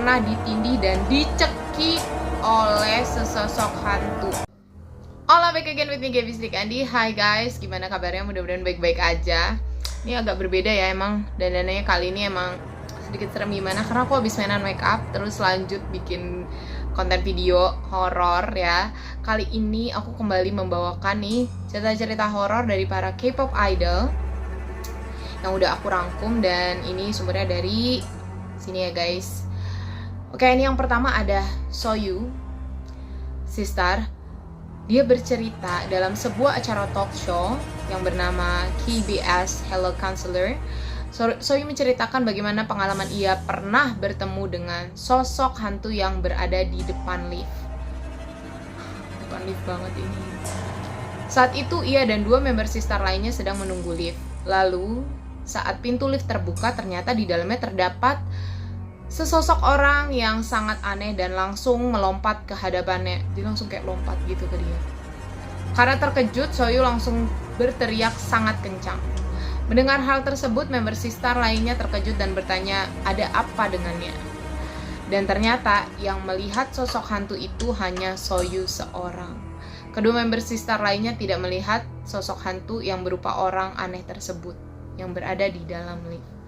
pernah ditindih dan dicekik oleh sesosok hantu. Hola, back again with me, Gaby Sri Kandi. Hai guys, gimana kabarnya? Mudah-mudahan baik-baik aja. Ini agak berbeda ya emang, dandananya kali ini emang sedikit serem gimana, karena aku habis mainan make up, terus lanjut bikin konten video horor ya. Kali ini aku kembali membawakan nih cerita-cerita horor dari para K-pop idol yang udah aku rangkum, dan ini sumbernya dari sini ya guys. Oke, ini yang pertama ada Soyu Sister. Dia bercerita dalam sebuah acara talk show yang bernama KBS Hello Counselor. Soyu menceritakan bagaimana pengalaman ia pernah bertemu dengan sosok hantu yang berada di depan lift. Depan lift banget ini. Saat itu ia dan dua member sister lainnya sedang menunggu lift. Lalu saat pintu lift terbuka, ternyata di dalamnya terdapat sesosok orang yang sangat aneh dan langsung melompat ke hadapannya. Dia langsung kayak lompat gitu ke dia. Karena terkejut, Soyu langsung berteriak sangat kencang. Mendengar hal tersebut, member sister lainnya terkejut dan bertanya, ada apa dengannya? Dan ternyata yang melihat sosok hantu itu hanya Soyu seorang. Kedua member sister lainnya tidak melihat sosok hantu yang berupa orang aneh tersebut yang berada di dalam lift.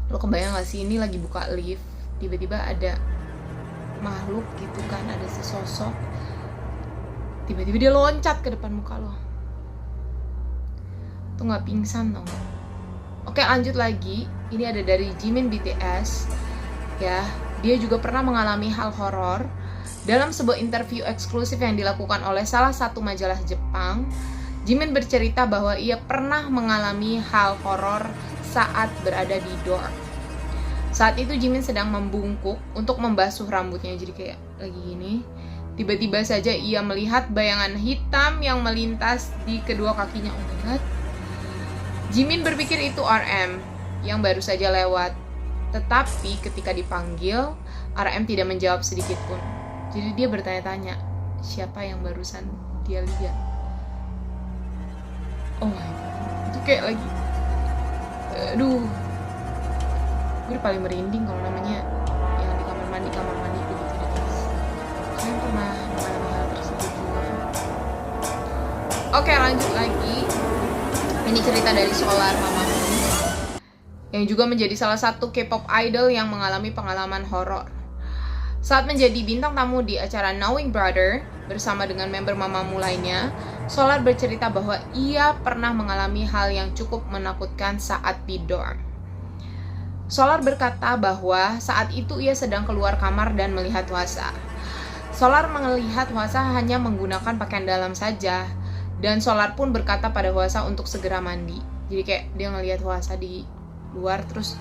Lo kebayang gak sih, ini lagi buka lift, tiba-tiba ada makhluk gitu kan, ada sesosok, tiba-tiba dia loncat ke depan muka lo. Tuh gak pingsan dong. Oke, lanjut lagi. Ini ada dari Jimin BTS ya. Dia juga pernah mengalami hal horor dalam sebuah interview eksklusif yang dilakukan oleh salah satu majalah Jepang. Jimin bercerita bahwa ia pernah mengalami hal horor saat berada di dorm. Saat itu Jimin sedang membungkuk untuk membasuh rambutnya, jadi kayak lagi gini. Tiba-tiba saja ia melihat bayangan hitam yang melintas di kedua kakinya. Oh my god. Jimin berpikir itu RM yang baru saja lewat. Tetapi ketika dipanggil, RM tidak menjawab sedikit pun. Jadi dia bertanya-tanya, siapa yang barusan dia lihat? Oh my god, itu kayak lagi, aduh, gue paling merinding kalau namanya yang di kamar mandi begitu deh guys. Kalian pernah mengalami hal tersebut juga? Oke, lanjut lagi. Ini cerita dari Solar Mamamoo yang juga menjadi salah satu K-pop idol yang mengalami pengalaman horor. Saat menjadi bintang tamu di acara Knowing Brother bersama dengan member Mamamoo lainnya, Solar bercerita bahwa ia pernah mengalami hal yang cukup menakutkan saat di dorm. Solar berkata bahwa saat itu ia sedang keluar kamar dan melihat Hwasa. Solar melihat Hwasa hanya menggunakan pakaian dalam saja, dan Solar pun berkata pada Hwasa untuk segera mandi. Jadi kayak dia ngelihat Hwasa di luar terus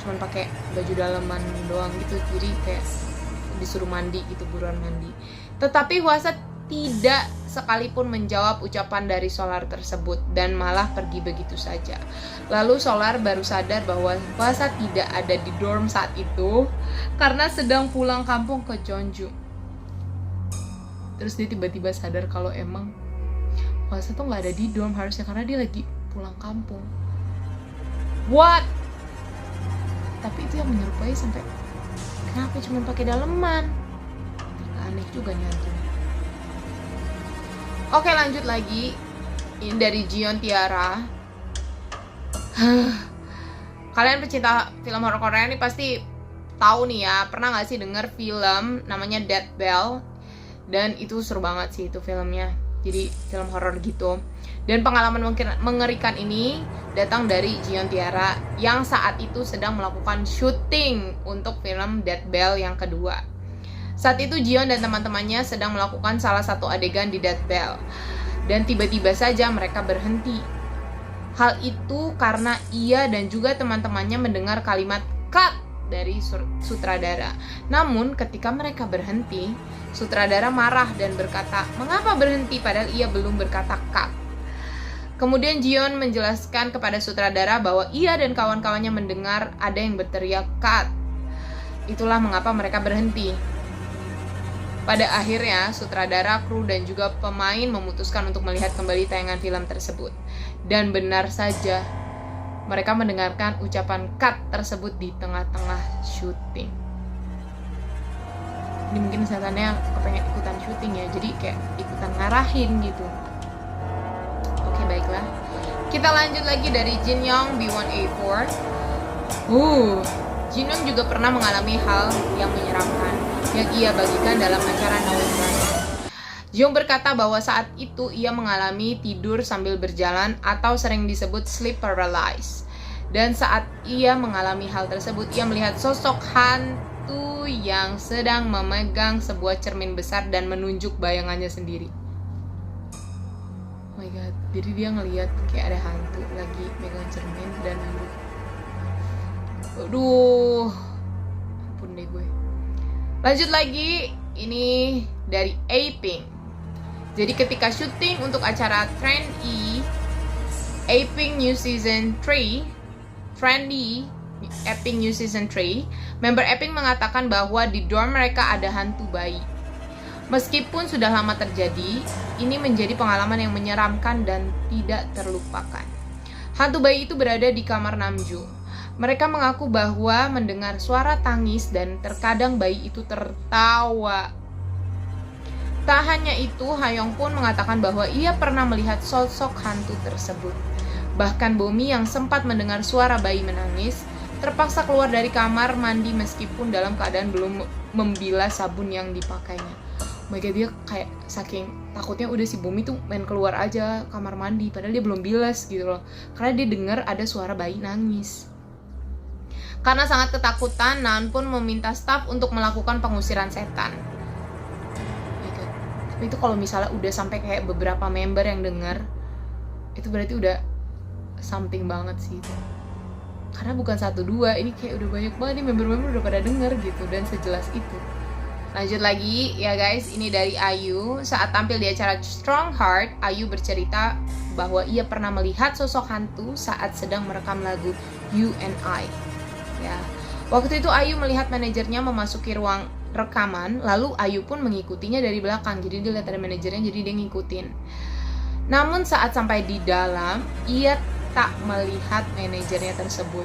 cuman pakai baju dalaman doang gitu, jadi kayak disuruh mandi gitu, buruan mandi. Tetapi Hwasa tidak sekalipun menjawab ucapan dari Solar tersebut dan malah pergi begitu saja. Lalu Solar baru sadar bahwa Hwasa tidak ada di dorm saat itu karena sedang pulang kampung ke Jeonju. Terus dia tiba-tiba sadar kalau emang Hwasa tuh gak ada di dorm harusnya, karena dia lagi pulang kampung. What? Tapi itu yang menyerupai sampai kenapa cuma pakai daleman? Aneh juga nih hantunya. Oke, lanjut lagi. Ini dari Jion Tiara. Kalian pecinta film horor Korea ini pasti tahu nih ya, pernah gak sih denger film namanya Death Bell? Dan itu seru banget sih itu filmnya. Jadi film horor gitu. Dan pengalaman mengerikan ini datang dari Jion Tiara yang saat itu sedang melakukan syuting untuk film Death Bell yang kedua. Saat itu Jion dan teman-temannya sedang melakukan salah satu adegan di Death Bell. Dan tiba-tiba saja mereka berhenti. Hal itu karena ia dan juga teman-temannya mendengar kalimat cut dari sutradara. Namun ketika mereka berhenti, sutradara marah dan berkata, "Mengapa berhenti?" Padahal ia belum berkata cut. Kemudian Jion menjelaskan kepada sutradara bahwa ia dan kawan-kawannya mendengar ada yang berteriak cut. Itulah mengapa mereka berhenti. Pada akhirnya, sutradara, kru, dan juga pemain memutuskan untuk melihat kembali tayangan film tersebut. Dan benar saja, Mereka mendengarkan ucapan cut tersebut di tengah-tengah syuting. Ini mungkin setannya kepengen ikutan syuting ya, jadi kayak ikutan ngarahin gitu. Oke, baiklah. Kita lanjut lagi dari Jin Young B1A4. Jin Young juga pernah mengalami hal yang menyeramkan yang ia bagikan dalam acara November. Jung berkata bahwa saat itu ia mengalami tidur sambil berjalan atau sering disebut sleep paralysis. Dan saat ia mengalami hal tersebut, ia melihat sosok hantu yang sedang memegang sebuah cermin besar dan menunjuk bayangannya sendiri. Oh my god, jadi dia ngelihat kayak ada hantu lagi megang cermin dan nunduk. Aduh, ampun deh gue. Lanjut lagi, ini dari A-Pink. Jadi ketika syuting untuk acara Trendy A-Pink New Season 3, member A-Pink mengatakan bahwa di dorm mereka ada hantu bayi. Meskipun sudah lama terjadi, ini menjadi pengalaman yang menyeramkan dan tidak terlupakan. Hantu bayi itu berada di kamar Namjoon. Mereka mengaku bahwa mendengar suara tangis dan terkadang bayi itu tertawa. Tak hanya itu, Hayoung pun mengatakan bahwa ia pernah melihat sosok hantu tersebut. Bahkan Bomi yang sempat mendengar suara bayi menangis, terpaksa keluar dari kamar mandi meskipun dalam keadaan belum membilas sabun yang dipakainya. Oh my god, dia kayak saking takutnya udah si Bomi tuh main keluar aja kamar mandi, padahal dia belum bilas gitu loh. Karena dia dengar ada suara bayi nangis. Karena sangat ketakutan, Nan pun meminta staf untuk melakukan pengusiran setan. Itu kalau misalnya udah sampai kayak beberapa member yang denger, itu berarti udah something banget sih itu. Karena bukan 1-2, ini kayak udah banyak banget nih member-member udah pada denger gitu, dan sejelas itu. Lanjut lagi ya guys, ini dari IU. Saat tampil di acara Strong Heart, IU bercerita bahwa ia pernah melihat sosok hantu saat sedang merekam lagu You and I. Ya, waktu itu IU melihat manajernya memasuki ruang rekaman, lalu IU pun mengikutinya dari belakang. Jadi dia lihat ada manajernya, jadi dia ngikutin. Namun saat sampai di dalam, ia tak melihat manajernya tersebut.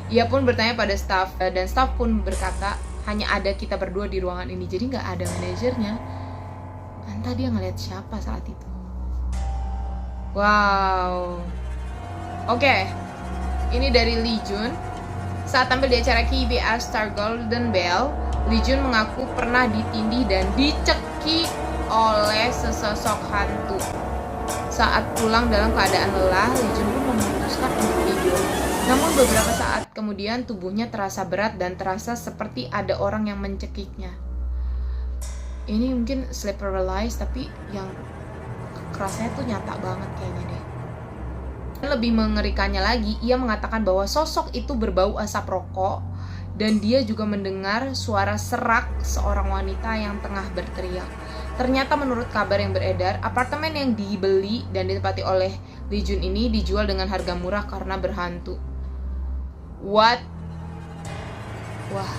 Ia pun bertanya pada staf, dan staf pun berkata hanya ada kita berdua di ruangan ini, jadi nggak ada manajernya. Entah dia ngelihat siapa saat itu. Wow. Oke. Ini dari Lee Jun. Saat tampil di acara KBS Star Golden Bell, Lee Jun mengaku pernah ditindih dan dicekik oleh sesosok hantu. Saat pulang dalam keadaan lelah, Lee Jun pun memutuskan untuk tidur. Namun beberapa saat kemudian tubuhnya terasa berat dan terasa seperti ada orang yang mencekiknya. Ini mungkin sleep paralysis, tapi yang kerasnya tuh nyata banget kayaknya deh. Lebih mengerikannya lagi, ia mengatakan bahwa sosok itu berbau asap rokok dan dia juga mendengar suara serak seorang wanita yang tengah berteriak. Ternyata menurut kabar yang beredar, apartemen yang dibeli dan ditempati oleh Lee Jun ini dijual dengan harga murah karena berhantu. What? Wah.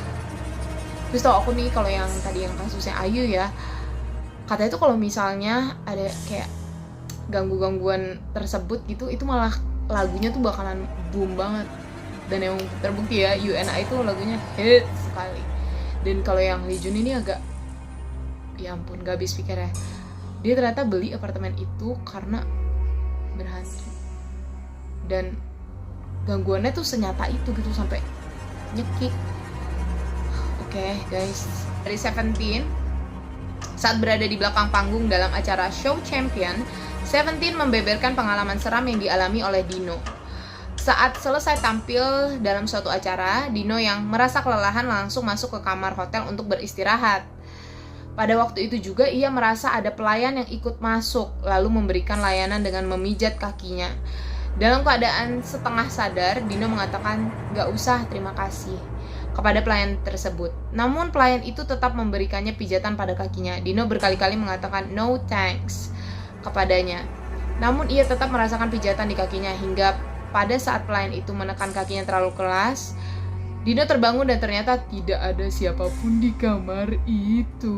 Terus tau aku nih kalau yang tadi yang kasusnya Ayu ya, katanya tuh kalau misalnya ada kayak gangguan tersebut gitu, itu malah lagunya tuh bakalan boom banget. Dan yang terbukti ya, UNI itu lagunya hit sekali. Dan kalau yang Lee Jun ini agak, ya ampun, gak habis pikir ya. Dia ternyata beli apartemen itu karena berhantu. Dan gangguannya tuh senyata itu gitu, sampai nyekik. Oke, guys, dari Seventeen, saat berada di belakang panggung dalam acara Show Champion, Seventeen membeberkan pengalaman seram yang dialami oleh Dino. Saat selesai tampil dalam suatu acara, Dino yang merasa kelelahan langsung masuk ke kamar hotel untuk beristirahat. Pada waktu itu juga ia merasa ada pelayan yang ikut masuk, lalu memberikan layanan dengan memijat kakinya. Dalam keadaan setengah sadar, Dino mengatakan, "Gak usah, terima kasih," kepada pelayan tersebut. Namun pelayan itu tetap memberikannya pijatan pada kakinya. Dino berkali-kali mengatakan "no thanks" kepadanya. Namun ia tetap merasakan pijatan di kakinya hingga pada saat pelayan itu menekan kakinya terlalu keras, Dino terbangun dan ternyata tidak ada siapapun di kamar itu.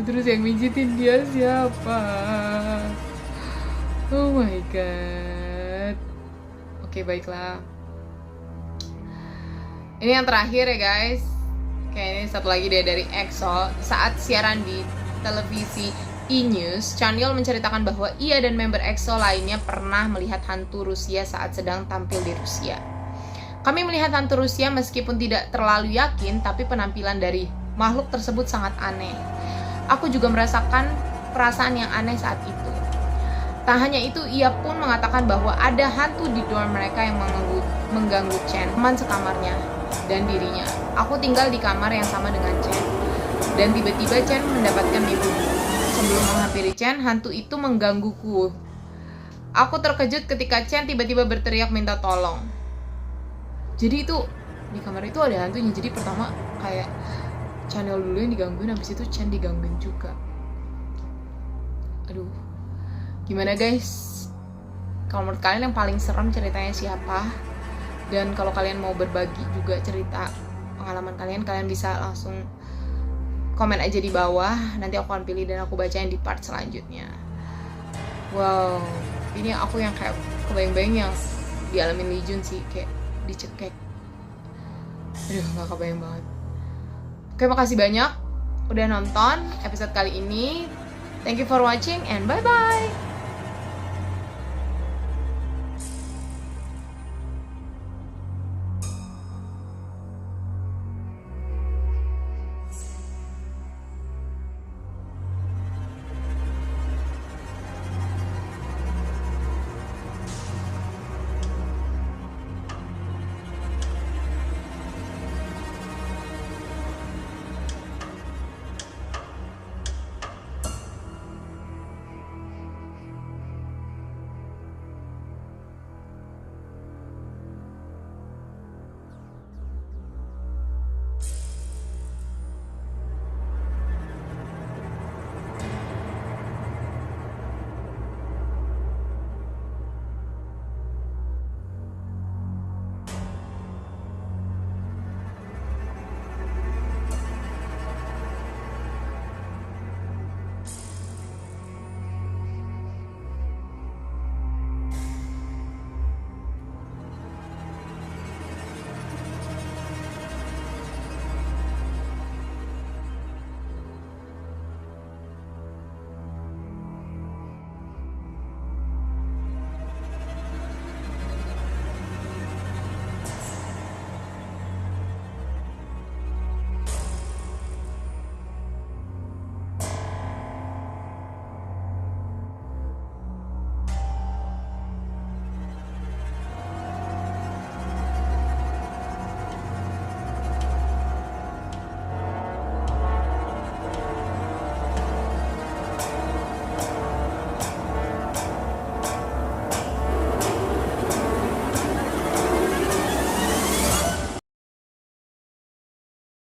Terus yang mijitin dia siapa? Oh my god. Oke, baiklah. Ini yang terakhir ya guys. Kayaknya satu lagi deh dari EXO. Saat siaran di televisi E-News, Chanyeol menceritakan bahwa ia dan member EXO lainnya pernah melihat hantu Rusia saat sedang tampil di Rusia. Kami melihat hantu Rusia meskipun tidak terlalu yakin, tapi penampilan dari makhluk tersebut sangat aneh. Aku juga merasakan perasaan yang aneh saat itu. Tak hanya itu, ia pun mengatakan bahwa ada hantu di dorm mereka yang mengganggu Chen, teman sekamarnya, dan dirinya. Aku tinggal di kamar yang sama dengan Chen, dan tiba-tiba Chen mendapatkan mimpi. Sebelum menghampiri Chen, hantu itu menggangguku. Aku terkejut ketika Chen tiba-tiba berteriak minta tolong. Jadi itu di kamar itu ada hantunya. Jadi pertama kayak Chanyeol dulu yang digangguin, habis itu Chen digangguin juga. Aduh, gimana guys? Kalau menurut kalian yang paling serem ceritanya siapa? Dan kalau kalian mau berbagi juga cerita pengalaman kalian, kalian bisa langsung komen aja di bawah. Nanti aku akan pilih dan aku bacain di part selanjutnya. Wow, ini aku yang kayak kebayang-bayang yang dialamin Lee Jun sih, kayak dicekek. Aduh, gak kebayang banget. Oke, makasih banyak udah nonton episode kali ini. Thank you for watching and bye-bye.